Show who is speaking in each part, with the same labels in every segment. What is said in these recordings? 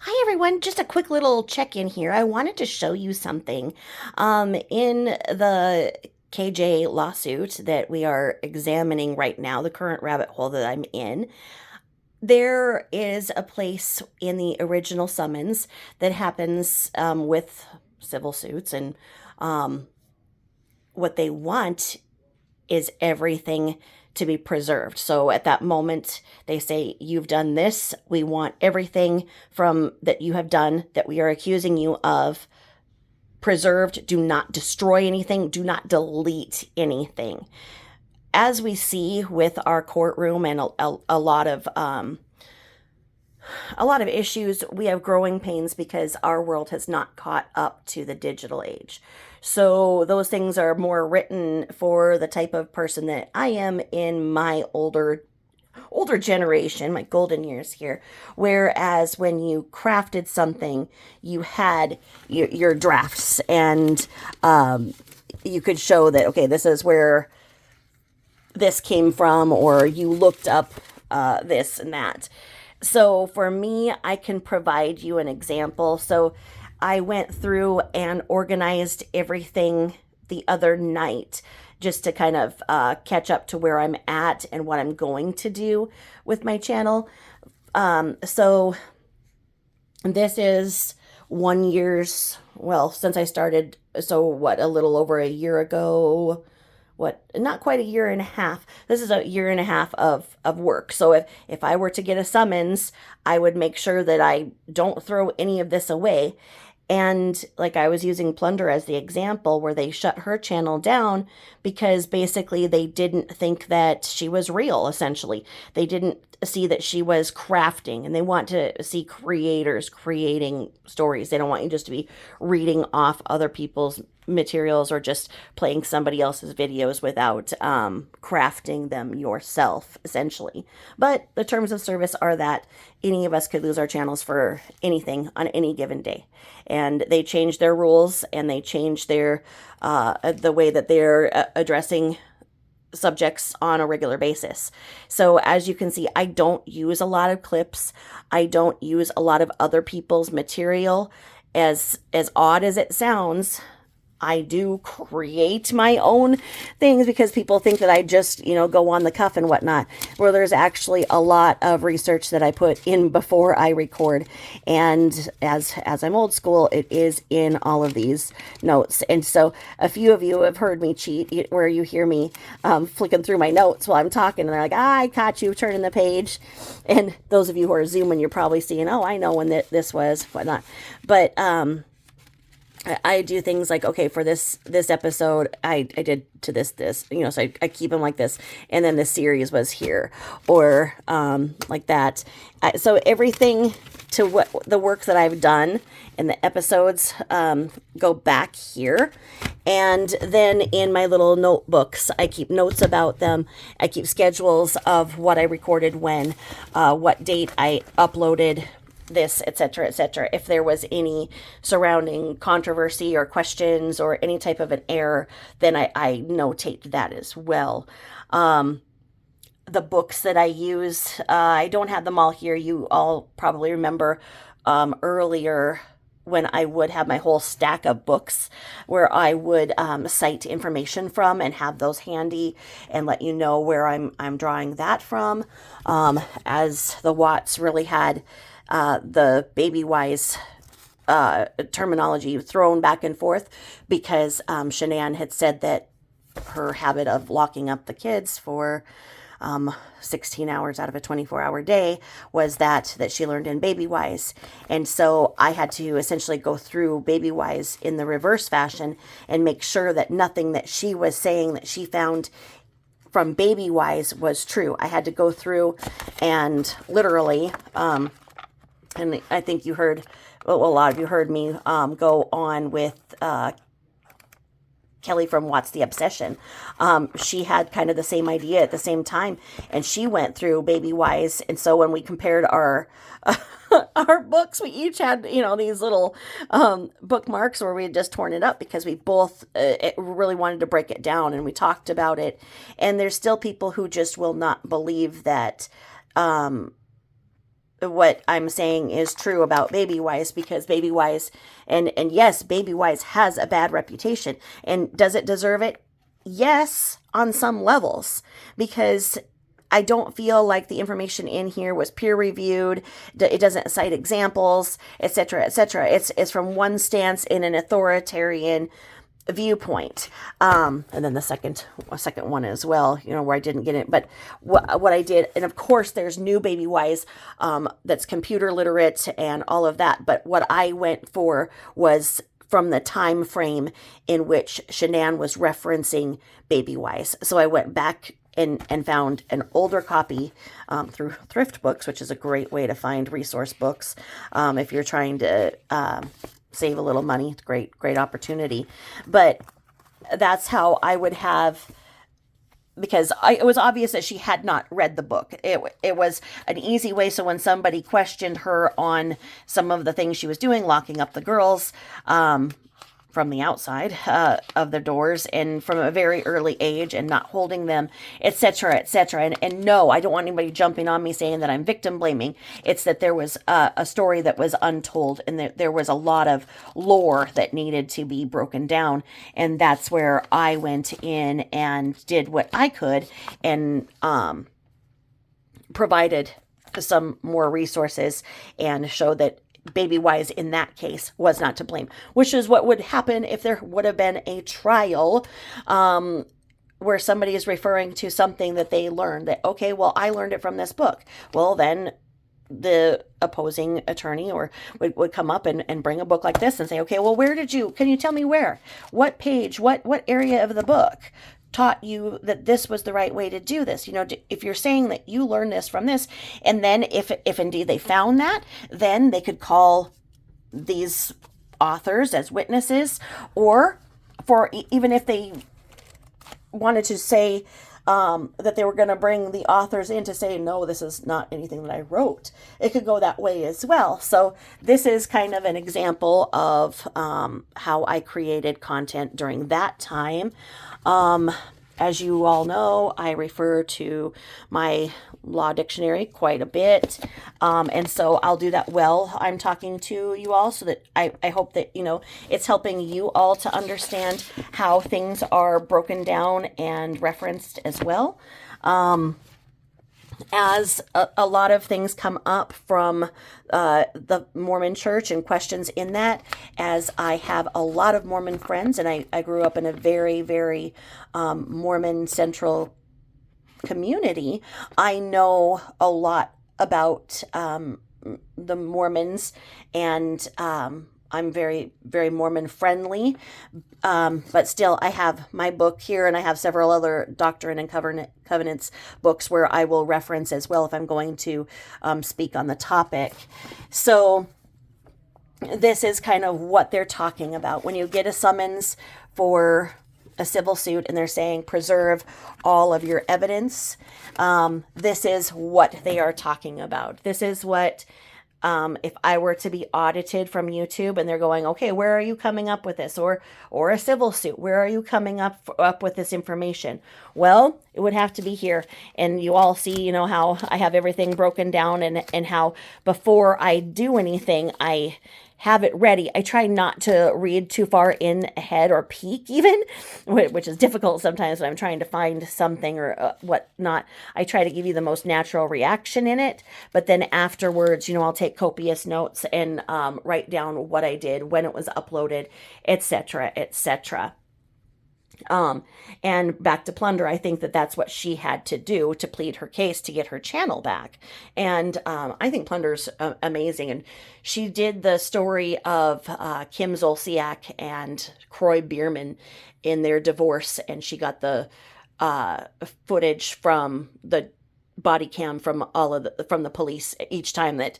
Speaker 1: Hi everyone, just a quick little check-in here. I wanted to show you something. In the KJ lawsuit that we are examining right now, the current rabbit hole that I'm in, there is a place in the original summons that happens with civil suits, and um, what they want is everything to be preserved. So at that moment, they say, "You've done this. We want everything from that you have done that we are accusing you of preserved. Do not destroy anything. Do not delete anything." As we see with our courtroom and a lot of issues, we have growing pains because our world has not caught up to the digital age. So those things are more written for the type of person that I am in my older generation, my golden years here. Whereas when you crafted something, you had your drafts, and you could show that, okay, this is where this came from, or you looked up this and that. So for me, I can provide you an example. So I went through and organized everything the other night just to kind of catch up to where I'm at and what I'm going to do with my channel. So this is 1 year's, well, since I started, so what, a little over a year ago, what, not quite a year and a half. This is a year and a half of work. So if I were to get a summons, I would make sure that I don't throw any of this away. And like, I was using Plunder as the example, where they shut her channel down because basically they didn't think that she was real. Essentially, they didn't see that she was crafting, and they want to see creators creating stories. They don't want you just to be reading off other people's materials or just playing somebody else's videos without crafting them yourself, essentially. But the terms of service are that any of us could lose our channels for anything on any given day. And they changed their rules, and they changed their the way that they're addressing subjects on a regular basis. So as you can see, I don't use a lot of clips. I don't use a lot of other people's material. As odd as it sounds, I do create my own things because people think that I just, go on the cuff and whatnot. Where there's actually a lot of research that I put in before I record. And as I'm old school, it is in all of these notes. And so a few of you have heard me cheat, where you hear me flicking through my notes while I'm talking. And they're like, I caught you turning the page. And those of you who are Zooming, you're probably seeing, oh, I know when this was, whatnot. But I do things like, okay, for this episode, I did to this, so I keep them like this, and then the series was here, or like that. So everything to what the work that I've done in the episodes go back here, and then in my little notebooks, I keep notes about them. I keep schedules of what I recorded when, what date I uploaded this, etc., etc. If there was any surrounding controversy or questions or any type of an error, then I notate that as well. The books that I use, I don't have them all here. You all probably remember earlier when I would have my whole stack of books where I would cite information from and have those handy and let you know where I'm drawing that from. As the Watts really had the baby wise terminology thrown back and forth because Shanann had said that her habit of locking up the kids for 16 hours out of a 24-hour day was that she learned in baby wise. And so I had to essentially go through baby wise in the reverse fashion and make sure that nothing that she was saying that she found from baby wise was true. I had to go through and literally and I think you heard, well, a lot of you heard me go on with Kelly from What's the Obsession. She had kind of the same idea at the same time, and she went through Baby Wise. And so when we compared our our books, we each had, these little bookmarks where we had just torn it up because we both really wanted to break it down, and we talked about it. And there's still people who just will not believe that what I'm saying is true about Baby Wise, because Baby Wise, and yes, Baby Wise has a bad reputation. And does it deserve it? Yes, on some levels, because I don't feel like the information in here was peer reviewed. It doesn't cite examples, etc., etc. It's from one stance in an authoritarian viewpoint. And then the second one as well, where I didn't get it. But what I did, and of course there's new Baby Wise that's computer literate and all of that. But what I went for was from the time frame in which Shanann was referencing Baby Wise. So I went back and found an older copy through thrift books, which is a great way to find resource books if you're trying to save a little money. It's a great opportunity. But that's how I would have, because it was obvious that she had not read the book. It was an easy way. So when somebody questioned her on some of the things she was doing, locking up the girls from the outside of the doors and from a very early age and not holding them, etc., etc. And no, I don't want anybody jumping on me saying that I'm victim blaming. It's that there was a story that was untold, and there was a lot of lore that needed to be broken down. And that's where I went in and did what I could and provided some more resources and showed that Baby Wise in that case was not to blame, which is what would happen if there would have been a trial where somebody is referring to something that they learned, that, okay, well, I learned it from this book. Well, then the opposing attorney or would come up and bring a book like this and say, okay, well, can you tell me where, what page, what area of the book taught you that this was the right way to do this? If you're saying that you learned this from this, and then if indeed they found that, then they could call these authors as witnesses, or even if they wanted to say that they were going to bring the authors in to say, no, this is not anything that I wrote. It could go that way as well. So this is kind of an example of how I created content during that time. As you all know, I refer to my law dictionary quite a bit. And so I'll do that while I'm talking to you all, so that I hope that, it's helping you all to understand how things are broken down and referenced as well. As a lot of things come up from the Mormon church and questions in that, as I have a lot of Mormon friends, and I grew up in a very, very Mormon central community, I know a lot about the Mormons, and I'm very, very Mormon friendly, but still I have my book here, and I have several other Doctrine and Covenants books where I will reference as well if I'm going to speak on the topic. So this is kind of what they're talking about. When you get a summons for a civil suit and they're saying preserve all of your evidence, this is what they are talking about. This is what if I were to be audited from YouTube and they're going, okay, where are you coming up with this? Or a civil suit, where are you coming up with this information? Well, it would have to be here. And you all see, how I have everything broken down, and how before I do anything, I have it ready. I try not to read too far in ahead or peek even, which is difficult sometimes when I'm trying to find something or whatnot. I try to give you the most natural reaction in it, but then afterwards, I'll take copious notes and write down what I did, when it was uploaded, etc., etc. And back to Plunder, I think that that's what she had to do to plead her case to get her channel back. And I think Plunder's amazing. And she did the story of Kim Zolciak and Croy Bierman in their divorce, and she got the footage from the body cam from from the police each time that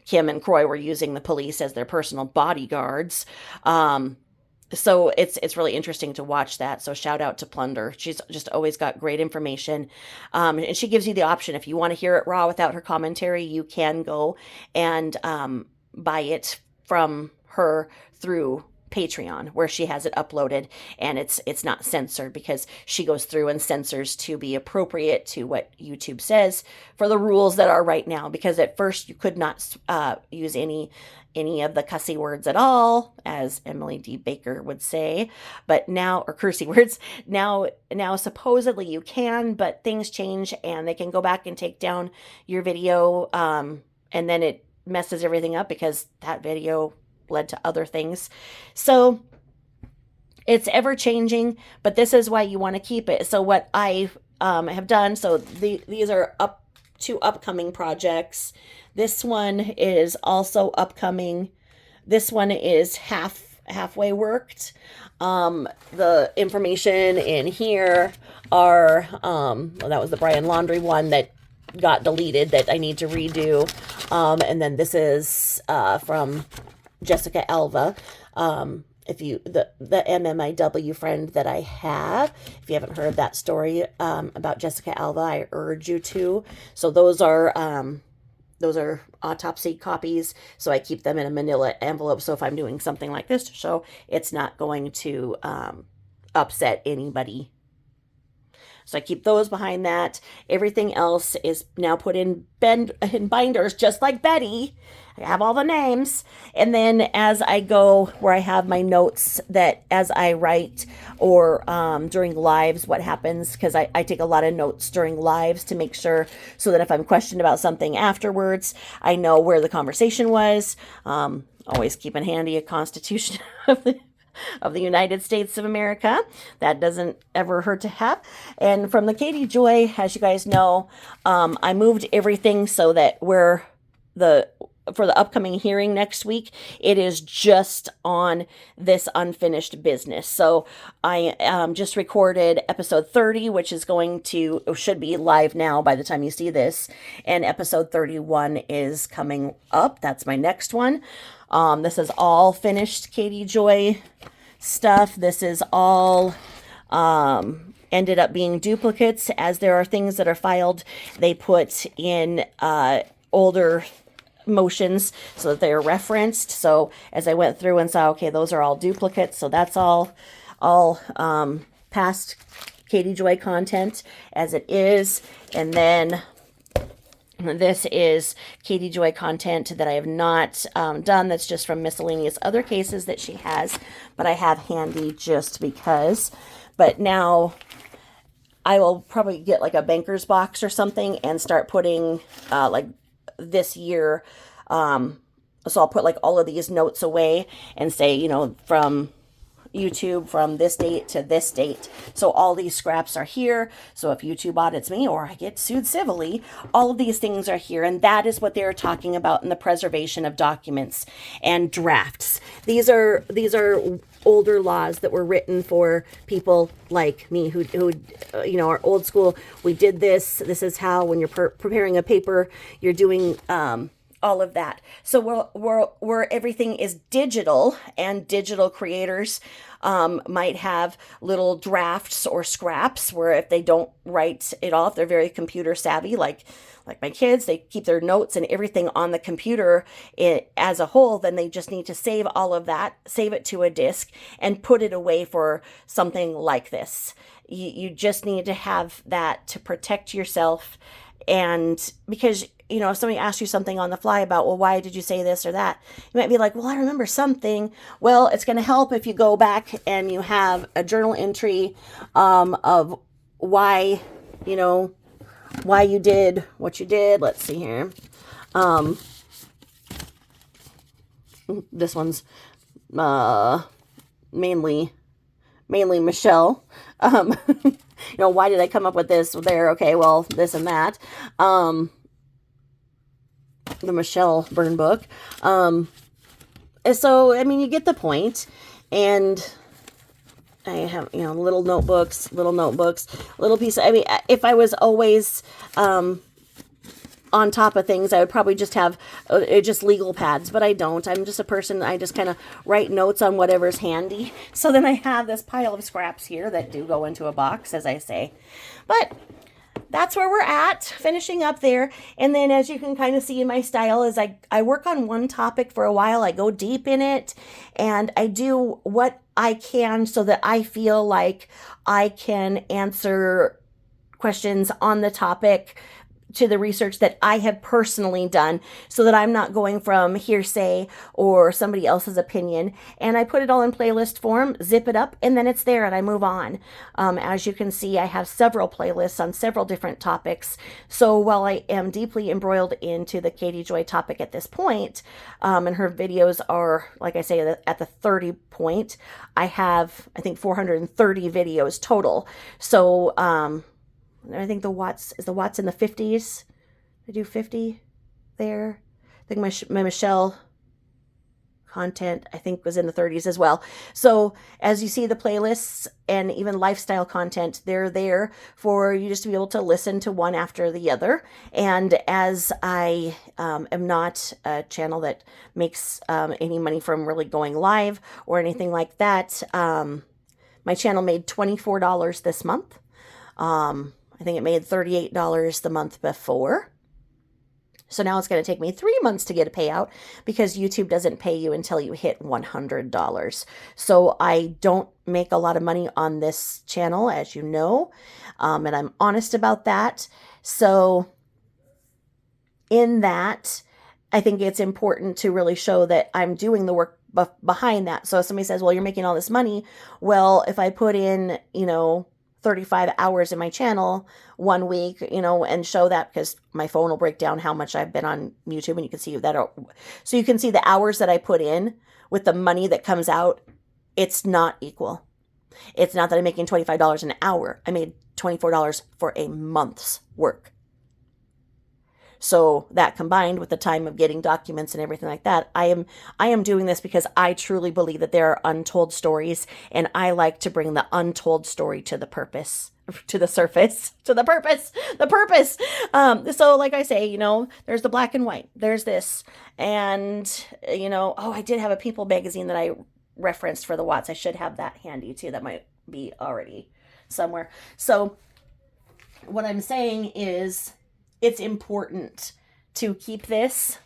Speaker 1: Kim and Croy were using the police as their personal bodyguards. So it's really interesting to watch that. So shout out to Plunder. She's just always got great information. And she gives you the option. If you want to hear it raw without her commentary, you can go and buy it from her through Patreon, where she has it uploaded, and it's not censored, because she goes through and censors to be appropriate to what YouTube says for the rules that are right now. Because at first you could not use any of the cussy words at all, as Emily D. Baker would say, but now, or cursey words, now supposedly you can, but things change and they can go back and take down your video, and then it messes everything up because that video led to other things. So it's ever changing, but this is why you want to keep it. So what I have done, so these are up to upcoming projects. This one is also upcoming. This one is halfway worked. The information in here are, well, that was the Brian Laundrie one that got deleted that I need to redo. And then this is from Jessica Alva. If you, the MMIW friend that I have, if you haven't heard that story about Jessica Alva, I urge you to. So those are autopsy copies. So I keep them in a manila envelope. So if I'm doing something like this to show, it's not going to upset anybody. So I keep those behind that. Everything else is now put in binders, just like Betty. I have all the names. And then as I go, where I have my notes that as I write, or during lives, what happens, because I take a lot of notes during lives to make sure, so that if I'm questioned about something afterwards, I know where the conversation was. Always keeping handy a Constitution of the United States of America. That doesn't ever hurt to have. And from the Katie Joy, as you guys know, I moved everything so that for the upcoming hearing next week, it is just on this unfinished business. So I just recorded episode 30, which is should be live now by the time you see this. And episode 31 is coming up. That's my next one. This is all finished Katie Joy stuff. This is all ended up being duplicates, as there are things that are filed. They put in older motions so that they're referenced. So as I went through and saw, okay, those are all duplicates. So that's all past Katie Joy content as it is. And then this is Katie Joy content that I have not done. That's just from miscellaneous other cases that she has, but I have handy just because. But now I will probably get like a banker's box or something and start putting like this year. So I'll put like all of these notes away and say, from YouTube from this date to this date. So all these scraps are here. So if YouTube audits me or I get sued civilly, all of these things are here. And that is what they're talking about in the preservation of documents and drafts. These are older laws that were written for people like me who are old school. We did this. This is how, when you're preparing a paper, you're doing all of that. So where everything is digital, and digital creators might have little drafts or scraps where if they don't write it off, they're very computer savvy, like my kids, they keep their notes and everything on the computer as a whole. Then they just need to save all of that, save it to a disk, and put it away for something like this. You just need to have that to protect yourself. And because, if somebody asks you something on the fly about, well, why did you say this or that? You might be like, well, I remember something. Well, it's going to help if you go back and you have a journal entry of why, why you did what you did. Let's see here. This one's mainly Michelle. Why did I come up with this there? Okay, well, this and that. The Michelle Byrne book. So, you get the point. And I have, little notebooks, little piece. If I was always on top of things, I would probably just have just legal pads, but I don't. I'm just a person, I just kind of write notes on whatever's handy. So then I have this pile of scraps here that do go into a box, as I say. But that's where we're at, finishing up there. And then as you can kind of see in my style is I work on one topic for a while, I go deep in it, and I do what I can so that I feel like I can answer questions on the topic to the research that I have personally done, so that I'm not going from hearsay or somebody else's opinion. And I put it all in playlist form, zip it up, and then it's there and I move on. As you can see, I have several playlists on several different topics. So while I am deeply embroiled into the Katie Joy topic at this point, and her videos are, like I say, at the 30 point, I have, I think, 430 videos total. So, I think the watts in the 50s. I do 50 there. I think my Michelle content, I think, was in the 30s as well. So as you see, the playlists and even lifestyle content, they're there for you just to be able to listen to one after the other. And as I am not a channel that makes any money from really going live or anything like that, my channel made $24 this month. I think it made $38 the month before. So now it's going to take me 3 months to get a payout, because YouTube doesn't pay you until you hit $100. So I don't make a lot of money on this channel, as you know, and I'm honest about that. So in that, I think it's important to really show that I'm doing the work behind that. So if somebody says, well, you're making all this money. Well, if I put in, 35 hours in my channel 1 week, and show that, because my phone will break down how much I've been on YouTube, and you can see that. So you can see the hours that I put in with the money that comes out. It's not equal. It's not that I'm making $25 an hour. I made $24 for a month's work. So that, combined with the time of getting documents and everything like that, I am doing this because I truly believe that there are untold stories, and I like to bring the untold story to the purpose, to the surface, to the purpose. So like I say, there's the black and white, there's this, and I did have a People magazine that I referenced for the watts. I should have that handy too. That might be already somewhere. So what I'm saying is, it's important to keep this.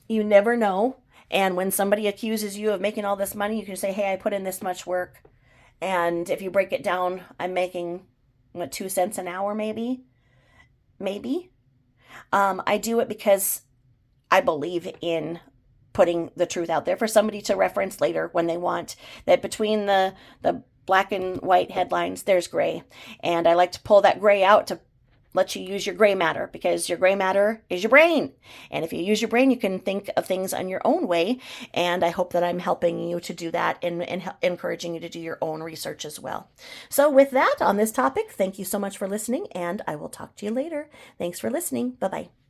Speaker 1: You never know. And when somebody accuses you of making all this money, you can say, hey, I put in this much work. And if you break it down, I'm making 2 cents an hour, maybe. I do it because I believe in putting the truth out there for somebody to reference later when they want. That between the black and white headlines, there's gray. And I like to pull that gray out to let you use your gray matter, because your gray matter is your brain. And if you use your brain, you can think of things on your own way. And I hope that I'm helping you to do that, and encouraging you to do your own research as well. So with that, on this topic, thank you so much for listening, and I will talk to you later. Thanks for listening. Bye-bye.